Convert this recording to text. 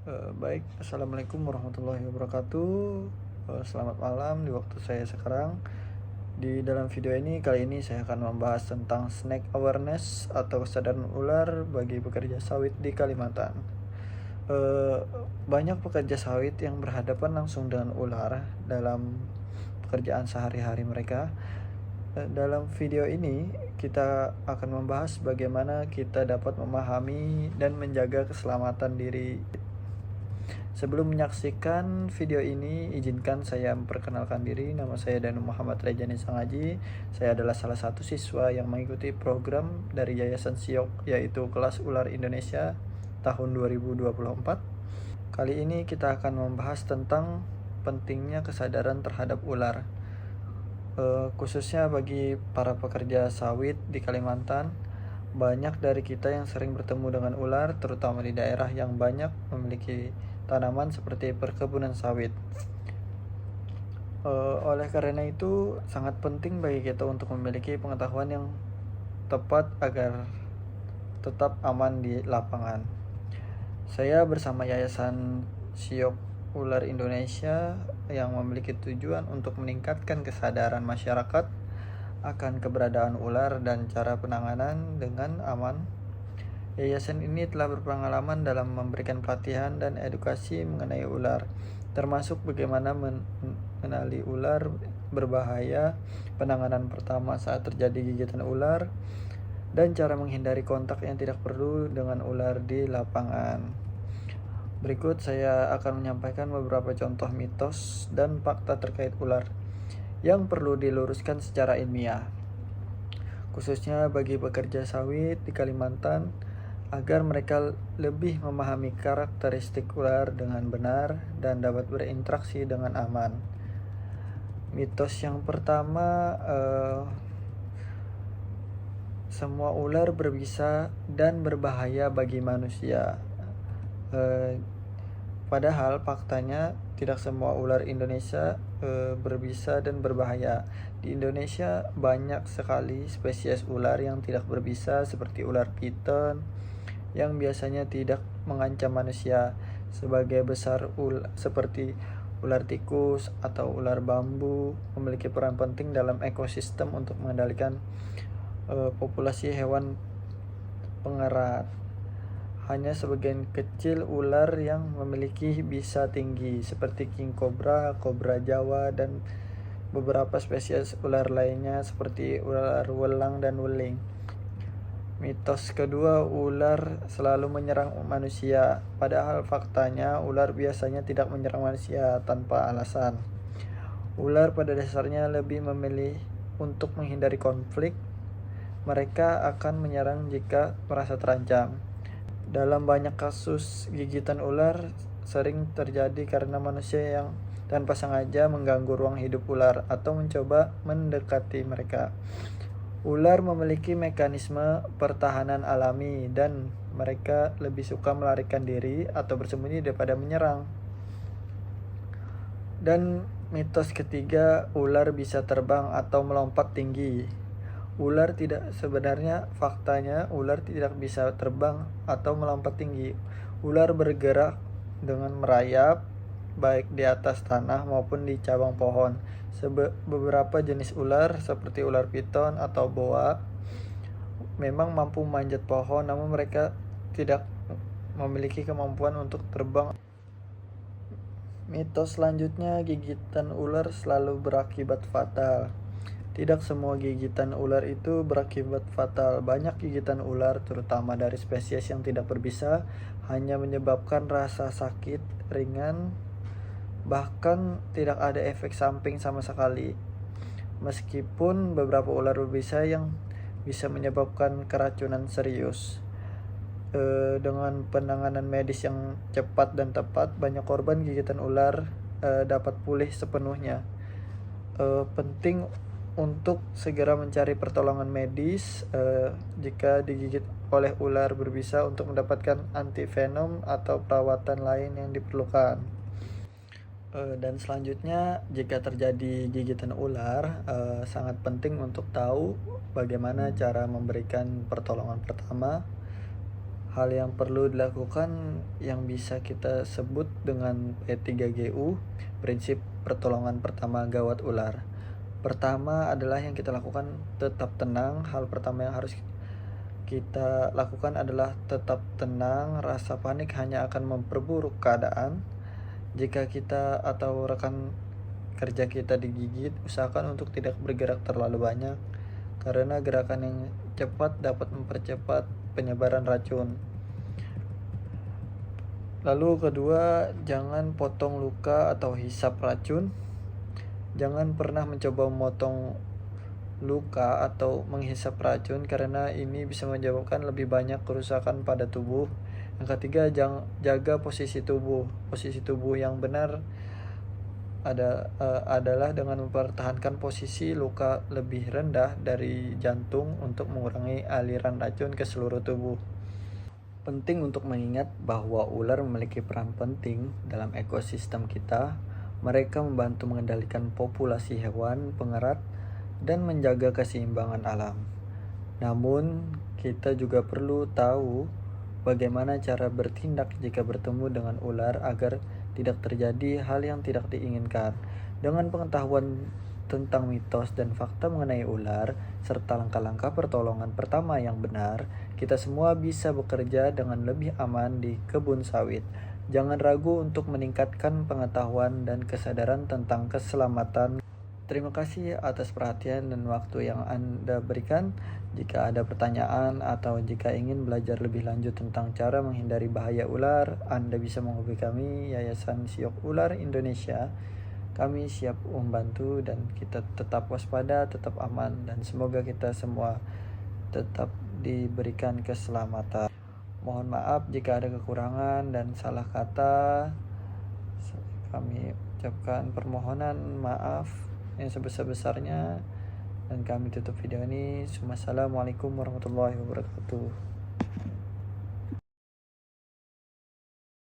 Baik, Assalamualaikum warahmatullahi wabarakatuh. Selamat malam di waktu saya sekarang. Di dalam video ini, kali ini saya akan membahas tentang snake awareness atau kesadaran ular bagi pekerja sawit di Kalimantan. Eh, Banyak pekerja sawit yang berhadapan langsung dengan ular dalam pekerjaan sehari-hari mereka. Dalam video ini, kita akan membahas bagaimana kita dapat memahami dan menjaga keselamatan diri. Sebelum menyaksikan video ini, izinkan saya memperkenalkan diri. Nama saya Danu Muhammad Rejani Sangaji. Saya adalah salah satu siswa yang mengikuti program dari Yayasan Siok, yaitu Kelas Ular Indonesia tahun 2024. Kali ini kita akan membahas tentang pentingnya kesadaran terhadap ular. Khususnya bagi para pekerja sawit di Kalimantan, banyak dari kita yang sering bertemu dengan ular, terutama di daerah yang banyak memiliki tanaman seperti perkebunan sawit. Oleh karena itu, sangat penting bagi kita untuk memiliki pengetahuan yang tepat agar tetap aman di lapangan. Saya bersama Yayasan Siok Ular Indonesia yang memiliki tujuan untuk meningkatkan kesadaran masyarakat akan keberadaan ular dan cara penanganan dengan aman. Yayasan ini telah berpengalaman dalam memberikan pelatihan dan edukasi mengenai ular, termasuk bagaimana mengenali ular berbahaya, penanganan pertama saat terjadi gigitan ular, dan cara menghindari kontak yang tidak perlu dengan ular di lapangan. Berikut saya akan menyampaikan beberapa contoh mitos dan fakta terkait ular yang perlu diluruskan secara ilmiah, khususnya bagi pekerja sawit di Kalimantan, agar mereka lebih memahami karakteristik ular dengan benar dan dapat berinteraksi dengan aman. Mitos yang pertama, semua ular berbisa dan berbahaya bagi manusia. Padahal faktanya tidak semua ular Indonesia berbisa dan berbahaya. Di Indonesia banyak sekali spesies ular yang tidak berbisa seperti ular piton yang biasanya tidak mengancam manusia, sebagai besar seperti ular tikus atau ular bambu memiliki peran penting dalam ekosistem untuk mengendalikan populasi hewan pengerat. Hanya sebagian kecil ular yang memiliki bisa tinggi seperti king cobra, kobra Jawa, dan beberapa spesies ular lainnya seperti ular welang dan weling. Mitos kedua, ular selalu menyerang manusia. Padahal faktanya ular biasanya tidak menyerang manusia tanpa alasan. Ular pada dasarnya lebih memilih untuk menghindari konflik. Mereka akan menyerang jika merasa terancam. Dalam banyak kasus, gigitan ular sering terjadi karena manusia yang tanpa sengaja mengganggu ruang hidup ular atau mencoba mendekati mereka. Ular memiliki mekanisme pertahanan alami dan mereka lebih suka melarikan diri atau bersembunyi daripada menyerang. Dan mitos ketiga, ular bisa terbang atau melompat tinggi. Faktanya ular tidak bisa terbang atau melompat tinggi. Ular bergerak dengan merayap baik di atas tanah maupun di cabang pohon. Beberapa jenis ular seperti ular piton atau boa memang mampu memanjat pohon, namun mereka tidak memiliki kemampuan untuk terbang. Mitos selanjutnya, gigitan ular selalu berakibat fatal. Tidak semua gigitan ular itu berakibat fatal. Banyak gigitan ular, terutama dari spesies yang tidak berbisa, hanya menyebabkan rasa sakit ringan, bahkan tidak ada efek samping sama sekali. Meskipun beberapa ular berbisa yang bisa menyebabkan keracunan serius. Dengan penanganan medis yang cepat dan tepat, banyak korban gigitan ular dapat pulih sepenuhnya. Penting untuk segera mencari pertolongan medis jika digigit oleh ular berbisa untuk mendapatkan antivenom atau perawatan lain yang diperlukan. Dan selanjutnya, jika terjadi gigitan ular, sangat penting untuk tahu bagaimana cara memberikan pertolongan pertama. Hal yang perlu dilakukan yang bisa kita sebut dengan P3GU, prinsip pertolongan pertama gawat ular. Pertama adalah yang kita lakukan tetap tenang. Hal pertama yang harus kita lakukan adalah tetap tenang. Rasa panik hanya akan memperburuk keadaan. Jika kita atau rekan kerja kita digigit, usahakan untuk tidak bergerak terlalu banyak, karena gerakan yang cepat dapat mempercepat penyebaran racun. Lalu kedua, jangan potong luka atau hisap racun. Jangan pernah mencoba memotong luka atau menghisap racun, karena ini bisa menyebabkan lebih banyak kerusakan pada tubuh. Yang ketiga, jaga posisi tubuh. Posisi tubuh yang benar adalah dengan mempertahankan posisi luka lebih rendah dari jantung untuk mengurangi aliran racun ke seluruh tubuh. Penting untuk mengingat bahwa ular memiliki peran penting dalam ekosistem kita. Mereka membantu mengendalikan populasi hewan pengerat dan menjaga keseimbangan alam. Namun, kita juga perlu tahu bagaimana cara bertindak jika bertemu dengan ular agar tidak terjadi hal yang tidak diinginkan. Dengan pengetahuan tentang mitos dan fakta mengenai ular, serta langkah-langkah pertolongan pertama yang benar, kita semua bisa bekerja dengan lebih aman di kebun sawit. Jangan ragu untuk meningkatkan pengetahuan dan kesadaran tentang keselamatan. Terima kasih atas perhatian dan waktu yang Anda berikan. Jika ada pertanyaan atau jika ingin belajar lebih lanjut tentang cara menghindari bahaya ular, Anda bisa menghubungi kami, Yayasan Siok Ular Indonesia. Kami siap membantu dan kita tetap waspada, tetap aman, dan semoga kita semua tetap diberikan keselamatan. Mohon maaf jika ada kekurangan dan salah kata. Kami ucapkan permohonan maaf yang sebesar-besarnya, dan kami tutup video ini. Assalamualaikum warahmatullahi wabarakatuh.